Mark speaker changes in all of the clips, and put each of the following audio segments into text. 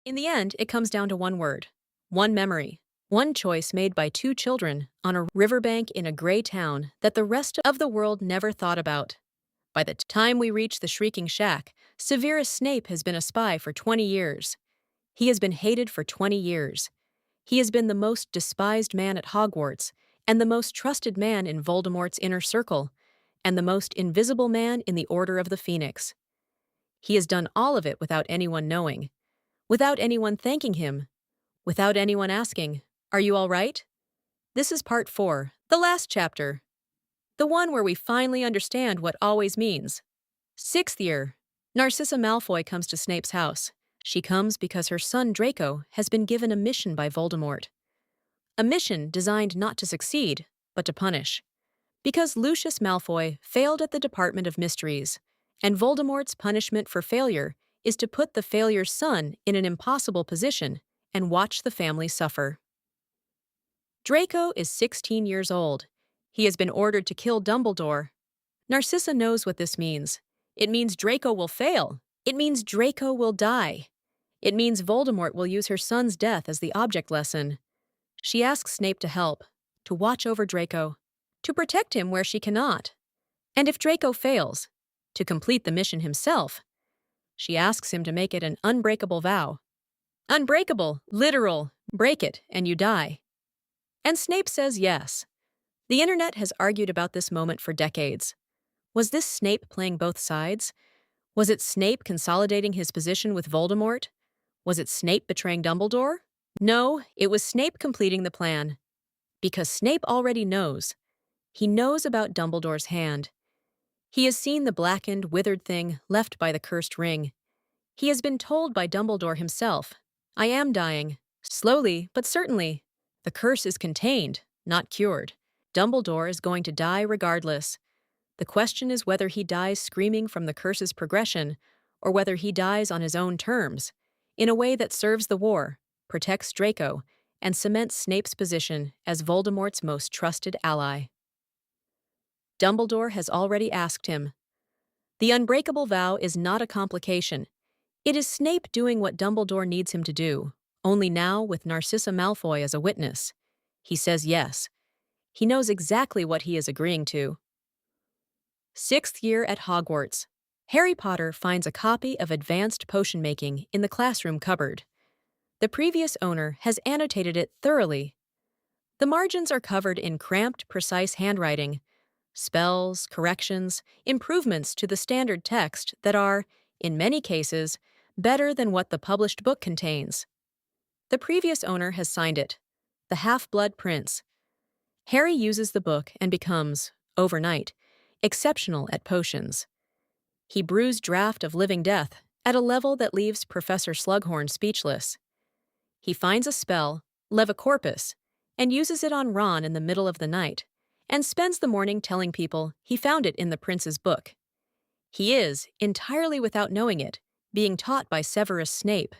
Speaker 1: In the end, it comes down to one word, one memory, one choice made by two children on a riverbank in a gray town that the rest of the world never thought about. By the time we reach the Shrieking Shack, Severus Snape has been a spy for 20 years. He has been hated for 20 years. He has been the most despised man at Hogwarts, and the most trusted man in Voldemort's inner circle, and the most invisible man in the Order of the Phoenix. He has done all of it without anyone knowing, without anyone thanking him, without anyone asking, "Are you all right?" This is part 4, the last chapter. The one where we finally understand what always means. 6th year. Narcissa Malfoy comes to Snape's house. She comes because her son Draco has been given a mission by Voldemort. A mission designed not to succeed, but to punish. Because Lucius Malfoy failed at the Department of Mysteries, and Voldemort's punishment for failure is to put the failure's son in an impossible position and watch the family suffer. Draco is 16 years old. He has been ordered to kill Dumbledore. Narcissa knows what this means. It means Draco will fail. It means Draco will die. It means Voldemort will use her son's death as the object lesson. She asks Snape to help, to watch over Draco, to protect him where she cannot. And if Draco fails, to complete the mission himself, she asks him to make it an unbreakable vow. Unbreakable, literal, break it and you die. And Snape says yes. The internet has argued about this moment for decades. Was this Snape playing both sides? Was it Snape consolidating his position with Voldemort? Was it Snape betraying Dumbledore? No, it was Snape completing the plan. Because Snape already knows. He knows about Dumbledore's hand. He has seen the blackened, withered thing left by the cursed ring. He has been told by Dumbledore himself, "I am dying, slowly but certainly. The curse is contained, not cured. Dumbledore is going to die regardless. The question is whether he dies screaming from the curse's progression, or whether he dies on his own terms, in a way that serves the war, protects Draco, and cements Snape's position as Voldemort's most trusted ally." Dumbledore has already asked him. The unbreakable vow is not a complication. It is Snape doing what Dumbledore needs him to do, only now with Narcissa Malfoy as a witness. He says yes. He knows exactly what he is agreeing to. 6th year at Hogwarts. Harry Potter finds a copy of Advanced Potion Making in the classroom cupboard. The previous owner has annotated it thoroughly. The margins are covered in cramped, precise handwriting, spells, corrections, improvements to the standard text that are, in many cases, better than what the published book contains. The previous owner has signed it, the Half-Blood Prince. Harry uses the book and becomes, overnight, exceptional at potions. He brews Draught of Living Death at a level that leaves Professor Slughorn speechless. He finds a spell, Levicorpus, and uses it on Ron in the middle of the night, and spends the morning telling people he found it in the prince's book. He is, entirely without knowing it, being taught by Severus Snape.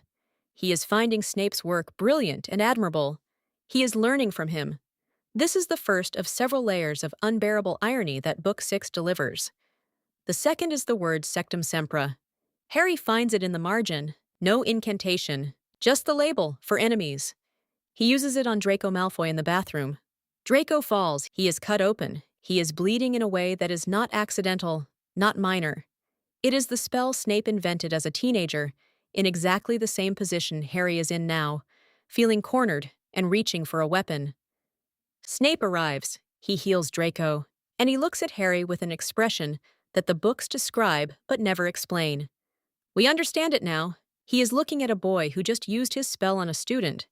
Speaker 1: He is finding Snape's work brilliant and admirable. He is learning from him. This is the first of several layers of unbearable irony that Book 6 delivers. The second is the word Sectum Sempra. Harry finds it in the margin, no incantation, just the label, for enemies. He uses it on Draco Malfoy in the bathroom. Draco falls, he is cut open, he is bleeding in a way that is not accidental, not minor. It is the spell Snape invented as a teenager, in exactly the same position Harry is in now, feeling cornered and reaching for a weapon. Snape arrives, he heals Draco, and he looks at Harry with an expression that the books describe but never explain. We understand it now. He is looking at a boy who just used his spell on a student.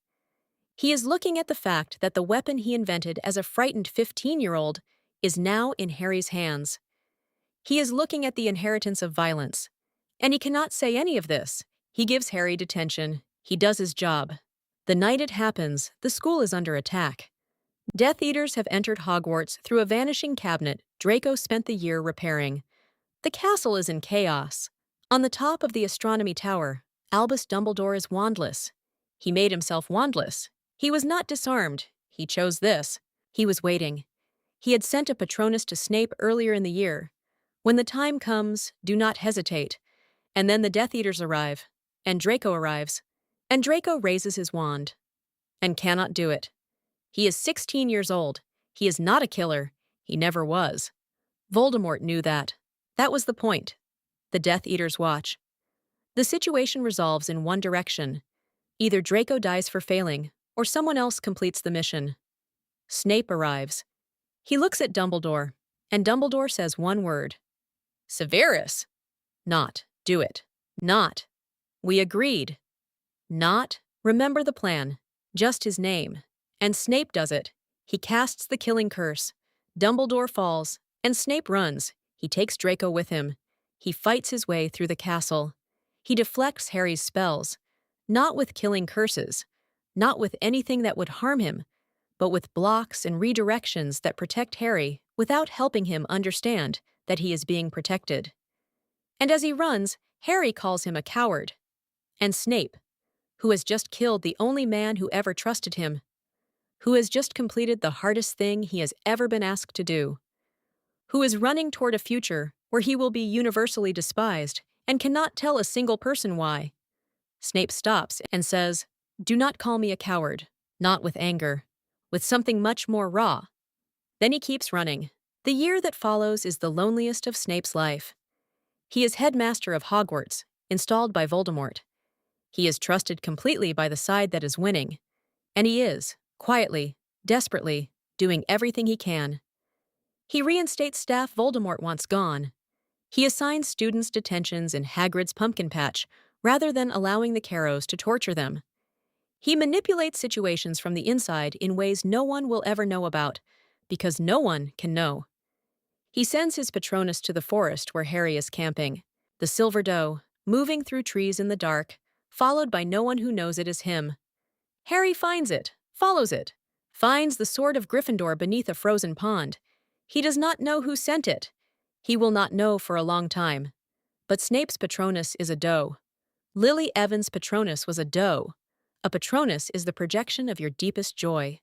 Speaker 1: He is looking at the fact that the weapon he invented as a frightened 15-year-old is now in Harry's hands. He is looking at the inheritance of violence. And he cannot say any of this. He gives Harry detention. He does his job. The night it happens, the school is under attack. Death Eaters have entered Hogwarts through a vanishing cabinet Draco spent the year repairing. The castle is in chaos. On the top of the Astronomy Tower, Albus Dumbledore is wandless. He made himself wandless. He was not disarmed. He chose this. He was waiting. He had sent a Patronus to Snape earlier in the year. When the time comes, do not hesitate. And then the Death Eaters arrive, and Draco arrives. And Draco raises his wand and cannot do it. He is 16 years old. He is not a killer. He never was. Voldemort knew that. That was the point. The Death Eater's watch. The situation resolves in one direction. Either Draco dies for failing, or someone else completes the mission. Snape arrives. He looks at Dumbledore, and Dumbledore says one word. Severus! Not, do it. Not. We agreed. Not, remember the plan. Just his name. And Snape does it. He casts the killing curse. Dumbledore falls, and Snape runs. He takes Draco with him. He fights his way through the castle. He deflects Harry's spells. Not with killing curses. Not with anything that would harm him, but with blocks and redirections that protect Harry without helping him understand that he is being protected. And as he runs, Harry calls him a coward. And Snape, who has just killed the only man who ever trusted him, who has just completed the hardest thing he has ever been asked to do, who is running toward a future where he will be universally despised and cannot tell a single person why. Snape stops and says, "Do not call me a coward," not with anger, with something much more raw. Then he keeps running. The year that follows is the loneliest of Snape's life. He is headmaster of Hogwarts, installed by Voldemort. He is trusted completely by the side that is winning, and he is, quietly, desperately, doing everything he can. He reinstates staff Voldemort wants gone. He assigns students detentions in Hagrid's pumpkin patch rather than allowing the Carrows to torture them. He manipulates situations from the inside in ways no one will ever know about, because no one can know. He sends his Patronus to the forest where Harry is camping, the Silver Doe, moving through trees in the dark, followed by no one who knows it is him. Harry finds it, follows it, finds the sword of Gryffindor beneath a frozen pond. He does not know who sent it. He will not know for a long time. But Snape's Patronus is a doe. Lily Evans' Patronus was a doe. A Patronus is the projection of your deepest joy,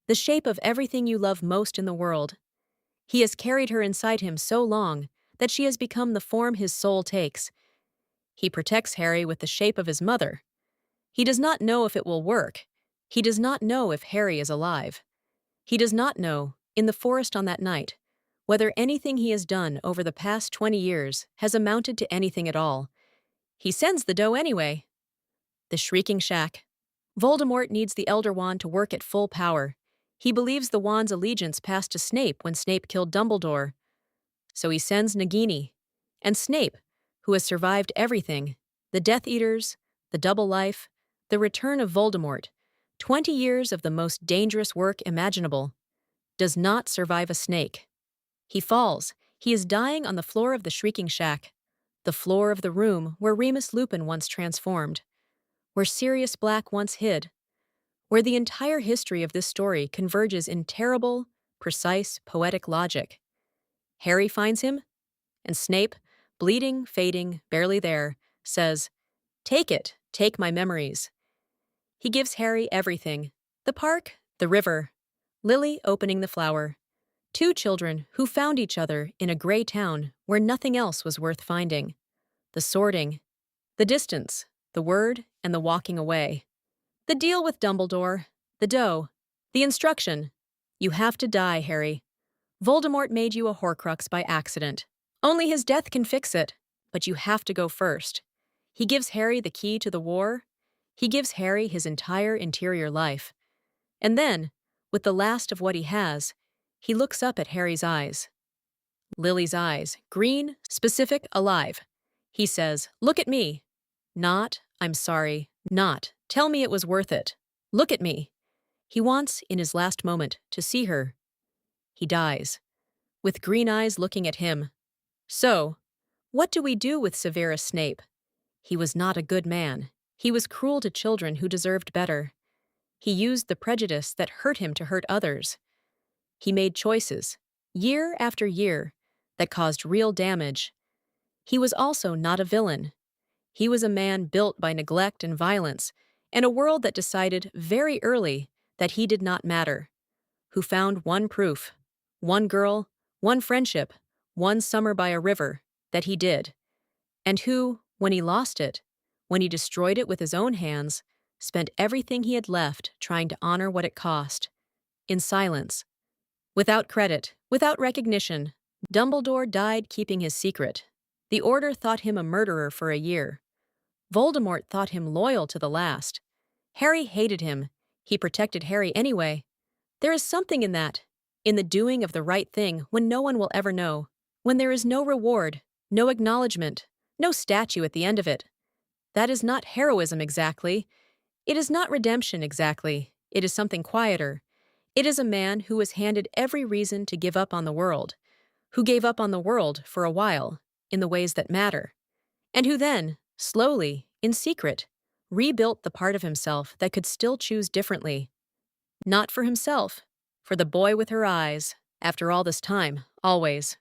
Speaker 1: the shape of everything you love most in the world. He has carried her inside him so long that she has become the form his soul takes. He protects Harry with the shape of his mother. He does not know if it will work. He does not know if Harry is alive. He does not know, in the forest on that night, whether anything he has done over the past 20 years has amounted to anything at all. He sends the doe anyway. The Shrieking Shack. Voldemort needs the Elder Wand to work at full power. He believes the wand's allegiance passed to Snape when Snape killed Dumbledore. So he sends Nagini. And Snape, who has survived everything, the Death Eaters, the double life, the return of Voldemort, 20 years of the most dangerous work imaginable, does not survive a snake. He falls. He is dying on the floor of the Shrieking Shack, the floor of the room where Remus Lupin once transformed, where Sirius Black once hid, where the entire history of this story converges in terrible, precise, poetic logic. Harry finds him, and Snape, bleeding, fading, barely there, says, "Take it, take my memories." He gives Harry everything: the park, the river, Lily opening the flower, two children who found each other in a gray town where nothing else was worth finding, the sorting, the distance, the word, and the walking away. The deal with Dumbledore, the doe, the instruction. You have to die, Harry. Voldemort made you a Horcrux by accident. Only his death can fix it, but you have to go first. He gives Harry the key to the war. He gives Harry his entire interior life. And then, with the last of what he has, he looks up at Harry's eyes. Lily's eyes, green, specific, alive. He says, "Look at me." Not, "I'm sorry." Not, "Tell me it was worth it." Look at me. He wants, in his last moment, to see her. He dies, with green eyes looking at him. So, what do we do with Severus Snape? He was not a good man. He was cruel to children who deserved better. He used the prejudice that hurt him to hurt others. He made choices, year after year, that caused real damage. He was also not a villain. He was a man built by neglect and violence, in a world that decided very early that he did not matter, who found one proof, one girl, one friendship, one summer by a river, that he did, and who, when he lost it, when he destroyed it with his own hands, spent everything he had left trying to honor what it cost. In silence. Without credit, without recognition, Dumbledore died keeping his secret. The Order thought him a murderer for a year. Voldemort thought him loyal to the last. Harry hated him. He protected Harry anyway. There is something in that, in the doing of the right thing when no one will ever know, when there is no reward, no acknowledgement, no statue at the end of it. That is not heroism exactly. It is not redemption exactly. It is something quieter. It is a man who was handed every reason to give up on the world, who gave up on the world for a while, in the ways that matter, and who then, slowly, in secret, rebuilt the part of himself that could still choose differently. Not for himself, for the boy with her eyes, after all this time, always.